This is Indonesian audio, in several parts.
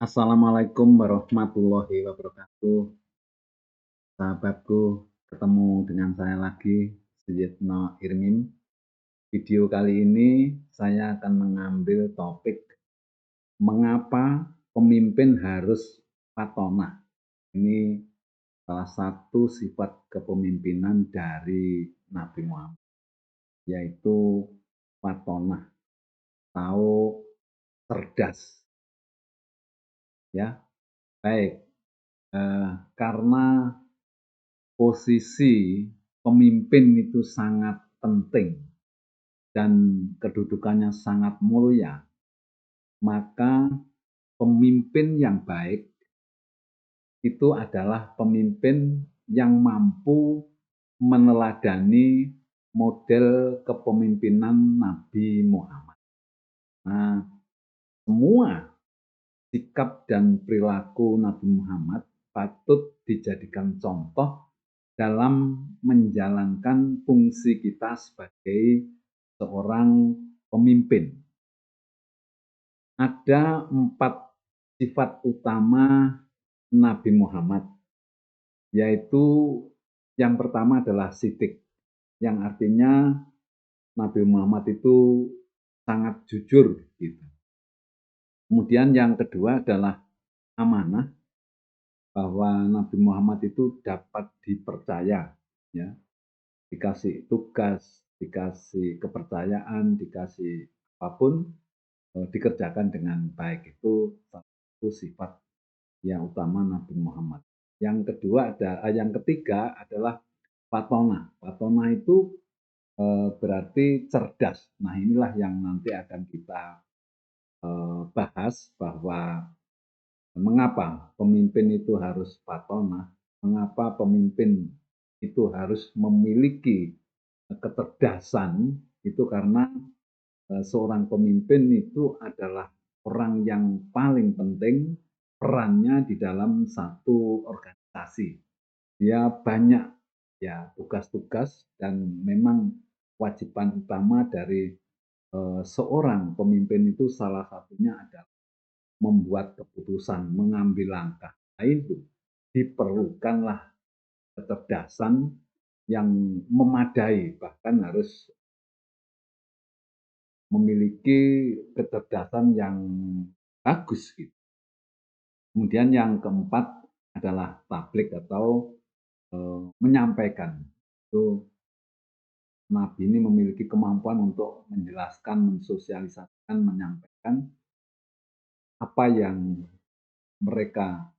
Assalamualaikum warahmatullahi wabarakatuh. Sahabatku, ketemu dengan saya lagi, Suyitno Irmin. Video kali ini saya akan mengambil topik mengapa pemimpin harus fatonah. Ini salah satu sifat kepemimpinan dari Nabi Muhammad, yaitu fatonah, atau cerdas. Ya, baik. Karena posisi pemimpin itu sangat penting dan kedudukannya sangat mulia, maka pemimpin yang baik itu adalah pemimpin yang mampu meneladani model kepemimpinan Nabi Muhammad. Nah, semua sikap dan perilaku Nabi Muhammad patut dijadikan contoh dalam menjalankan fungsi kita sebagai seorang pemimpin. Ada 4 sifat utama Nabi Muhammad, yaitu yang pertama adalah sidik, yang artinya Nabi Muhammad itu sangat jujur gitu. Kemudian yang kedua adalah amanah, bahwa Nabi Muhammad itu dapat dipercaya, ya, dikasih tugas, dikasih kepercayaan, dikasih apapun, dikerjakan dengan baik. Itu satu sifat yang utama Nabi Muhammad. Yang ketiga adalah fatonah. Fatonah itu berarti cerdas. Nah, inilah yang nanti akan kita bahas, bahwa mengapa pemimpin itu harus fatonah, mengapa pemimpin itu harus memiliki kecerdasan. Itu karena seorang pemimpin itu adalah orang yang paling penting perannya di dalam satu organisasi. Dia banyak ya tugas-tugas, dan memang kewajiban utama dari seorang pemimpin itu salah satunya adalah membuat keputusan, mengambil langkah. Nah, itu diperlukanlah kecerdasan yang memadai, bahkan harus memiliki kecerdasan yang bagus gitu. Kemudian yang keempat adalah tablik atau menyampaikan. Itu Nabi ini memiliki kemampuan untuk menjelaskan, mensosialisasikan, menyampaikan apa yang mereka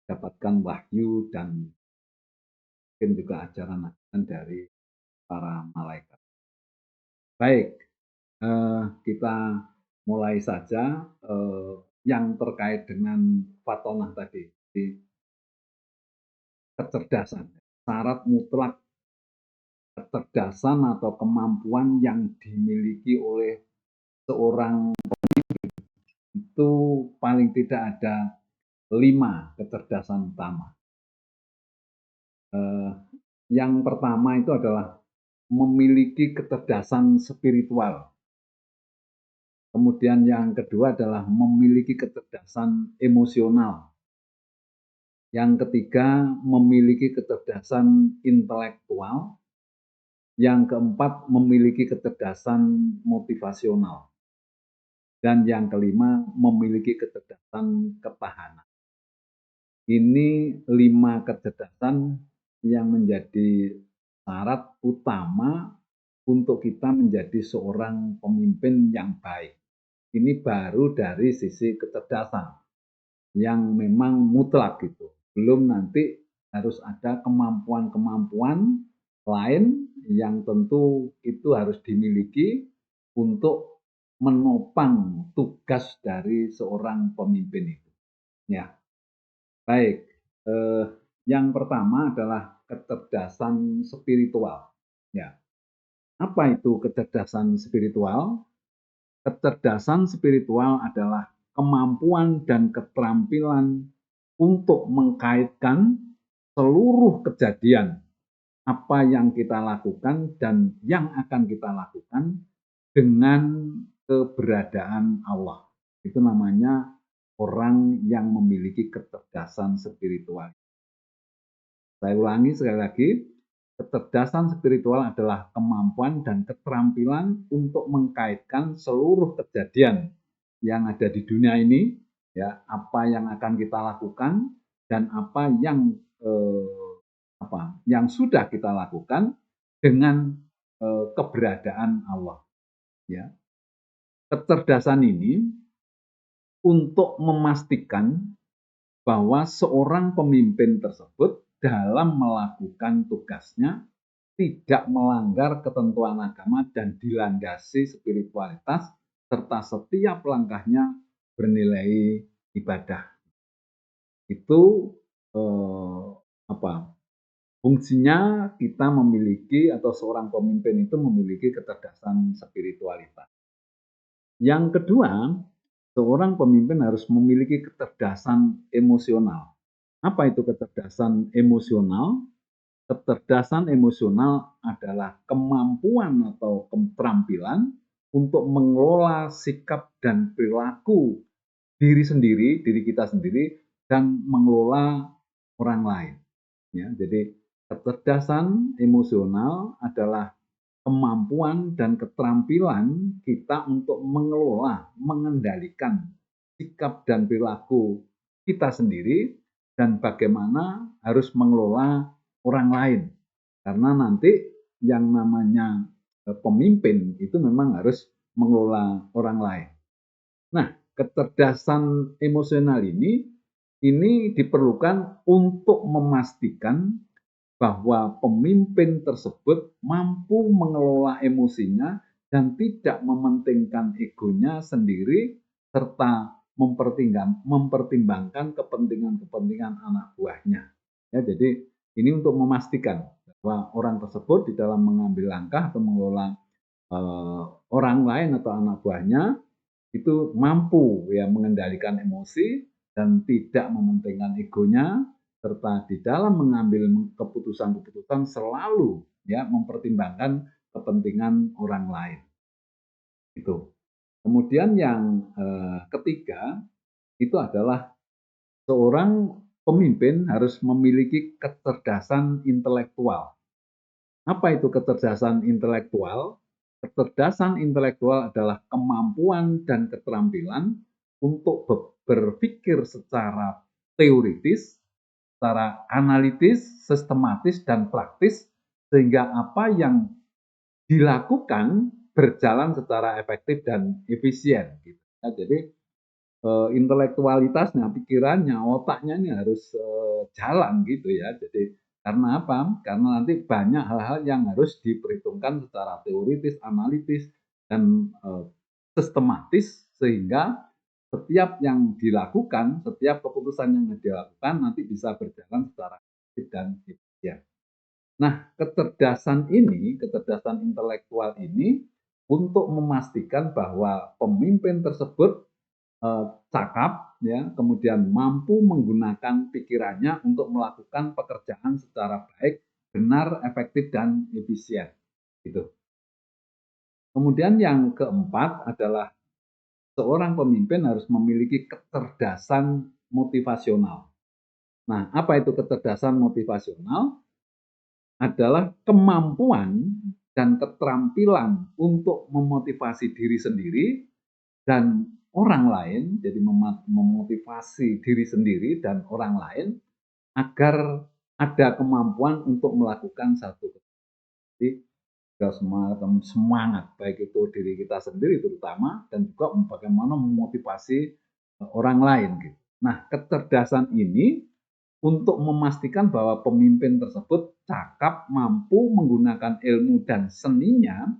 dapatkan wahyu dan mungkin juga ajaran-ajaran dari para malaikat. Baik, kita mulai saja yang terkait dengan fatonah tadi, di kecerdasan. Syarat mutlak kecerdasan atau kemampuan yang dimiliki oleh seorang itu paling tidak ada 5 kecerdasan utama. Yang pertama itu adalah memiliki kecerdasan spiritual. Kemudian yang kedua adalah memiliki kecerdasan emosional. Yang ketiga, memiliki kecerdasan intelektual. Yang keempat, memiliki kecerdasan motivasional. Dan yang kelima, memiliki kecerdasan ketahanan. Ini 5 kecerdasan yang menjadi syarat utama untuk kita menjadi seorang pemimpin yang baik. Ini baru dari sisi kecerdasan yang memang mutlak gitu. Belum nanti harus ada kemampuan-kemampuan lain yang tentu itu harus dimiliki untuk menopang tugas dari seorang pemimpin itu. Ya, baik. Yang pertama adalah kecerdasan spiritual. Ya, apa itu kecerdasan spiritual? Kecerdasan spiritual adalah kemampuan dan keterampilan untuk mengkaitkan seluruh kejadian apa yang kita lakukan dan yang akan kita lakukan dengan keberadaan Allah. Itu namanya orang yang memiliki kecerdasan spiritual. Saya ulangi sekali lagi, kecerdasan spiritual adalah kemampuan dan keterampilan untuk mengkaitkan seluruh kejadian yang ada di dunia ini, ya, apa yang akan kita lakukan dan apa yang sudah kita lakukan dengan keberadaan Allah. Ya, kecerdasan ini untuk memastikan bahwa seorang pemimpin tersebut dalam melakukan tugasnya tidak melanggar ketentuan agama dan dilandasi spiritualitas serta setiap langkahnya bernilai ibadah. Itu fungsinya kita memiliki atau seorang pemimpin itu memiliki kecerdasan spiritualitas. Yang kedua, seorang pemimpin harus memiliki kecerdasan emosional. Apa itu kecerdasan emosional? Kecerdasan emosional adalah kemampuan atau keterampilan untuk mengelola sikap dan perilaku diri kita sendiri, dan mengelola orang lain. Ya, jadi kecerdasan emosional adalah kemampuan dan keterampilan kita untuk mengelola, mengendalikan sikap dan perilaku kita sendiri dan bagaimana harus mengelola orang lain. Karena nanti yang namanya pemimpin itu memang harus mengelola orang lain. Nah, kecerdasan emosional ini diperlukan untuk memastikan bahwa pemimpin tersebut mampu mengelola emosinya dan tidak mementingkan egonya sendiri serta mempertimbangkan kepentingan-kepentingan anak buahnya. Ya, jadi ini untuk memastikan bahwa orang tersebut di dalam mengambil langkah atau mengelola orang lain atau anak buahnya itu mampu ya mengendalikan emosi dan tidak mementingkan egonya, serta di dalam mengambil keputusan-keputusan selalu ya mempertimbangkan kepentingan orang lain. Itu. Kemudian yang ketiga itu adalah seorang pemimpin harus memiliki kecerdasan intelektual. Apa itu kecerdasan intelektual? Kecerdasan intelektual adalah kemampuan dan keterampilan untuk berpikir secara teoritis, secara analitis, sistematis, dan praktis, sehingga apa yang dilakukan berjalan secara efektif dan efisien. Gitu. Nah, jadi intelektualitasnya, pikirannya, otaknya ini harus jalan gitu ya. Jadi karena apa? Karena nanti banyak hal-hal yang harus diperhitungkan secara teoritis, analitis, dan sistematis, sehingga setiap yang dilakukan, setiap keputusan yang dilakukan nanti bisa berjalan secara efektif dan efisien. Nah, kecerdasan intelektual ini untuk memastikan bahwa pemimpin tersebut cakap, ya, kemudian mampu menggunakan pikirannya untuk melakukan pekerjaan secara baik, benar, efektif, dan efisien. Gitu. Kemudian yang keempat adalah seorang pemimpin harus memiliki kecerdasan motivasional. Nah, apa itu kecerdasan motivasional? Adalah kemampuan dan keterampilan untuk memotivasi diri sendiri dan orang lain, jadi memotivasi diri sendiri dan orang lain agar ada kemampuan untuk melakukan satu. Jadi semangat, baik itu diri kita sendiri terutama, dan juga bagaimana memotivasi orang lain. Gitu. Nah, kecerdasan ini untuk memastikan bahwa pemimpin tersebut cakap, mampu menggunakan ilmu dan seninya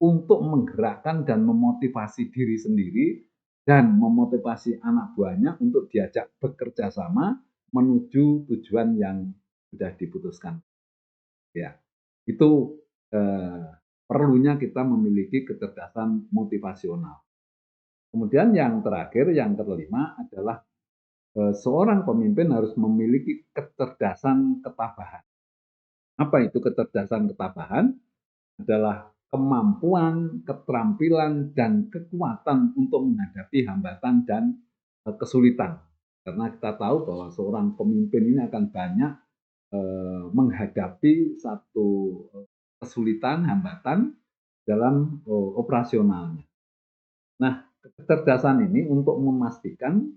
untuk menggerakkan dan memotivasi diri sendiri dan memotivasi anak buahnya untuk diajak bekerja sama menuju tujuan yang sudah diputuskan. Ya, itu perlunya kita memiliki kecerdasan motivasional. Kemudian yang terakhir, yang kelima adalah seorang pemimpin harus memiliki kecerdasan ketabahan. Apa itu kecerdasan ketabahan? Adalah kemampuan, keterampilan, dan kekuatan untuk menghadapi hambatan dan kesulitan. Karena kita tahu bahwa seorang pemimpin ini akan banyak menghadapi satu kesulitan, hambatan dalam operasionalnya. Nah, kecerdasan ini untuk memastikan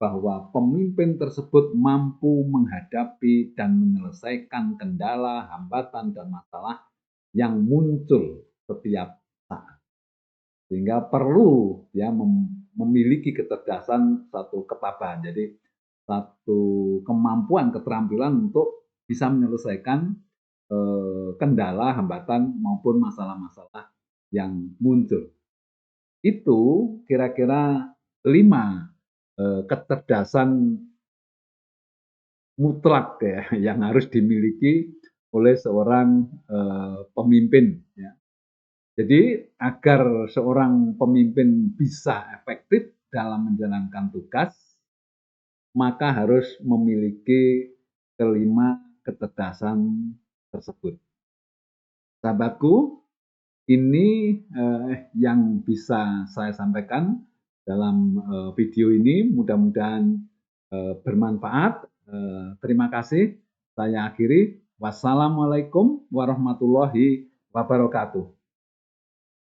bahwa pemimpin tersebut mampu menghadapi dan menyelesaikan kendala, hambatan, dan masalah yang muncul setiap saat. Sehingga perlu ya memiliki kecerdasan, satu ketabahan. Jadi satu kemampuan, keterampilan untuk bisa menyelesaikan kendala, hambatan maupun masalah-masalah yang muncul. Itu kira-kira 5 kecerdasan mutlak ya yang harus dimiliki oleh seorang pemimpin ya. Jadi agar seorang pemimpin bisa efektif dalam menjalankan tugas, maka harus memiliki kelima kecerdasan tersebut. Sahabatku, ini yang bisa saya sampaikan dalam video ini. Mudah-mudahan bermanfaat. Terima kasih. Saya akhiri. Wassalamualaikum warahmatullahi wabarakatuh.